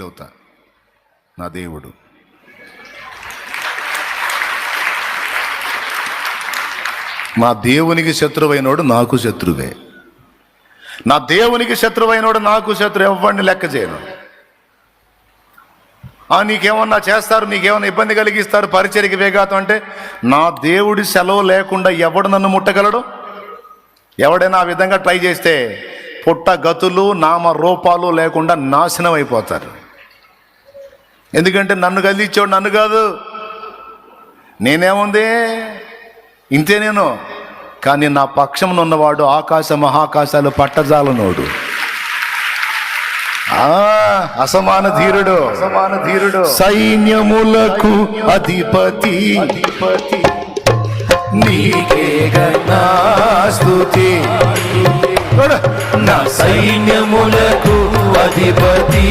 Feel అవుతా. నా దేవుడు మా దేవునికి శత్రువైనోడు నాకు శత్రువే. నా దేవునికి శత్రువైనోడు నాకు శత్రువు. ఎవరిని లెక్క చేయను. నీకేమన్నా చేస్తారు, నీకేమన్నా ఇబ్బంది కలిగిస్తారు, పరిచర్యకి వేగాతం అంటే నా దేవుడి సెలవు లేకుండా ఎవడు నన్ను ముట్టగలడు? ఎవడైనా ఆ విధంగా ట్రై చేస్తే పుట్ట గతులు నామ రూపాలు లేకుండా నాశనం అయిపోతారు. ఎందుకంటే నన్ను కలిగించాడు, నన్ను కాదు. నేనేముంది ఇంతే నేను. కానీ నా పక్షమున ఉన్నవాడు ఆకాశ మహాకాశాలు పట్టజాలనోడు, అసమాన ధీరుడు, సైన్యములకు అధిపతి, నీకే ఘన స్తుతి. నా సైన్యములకు అధిపతి.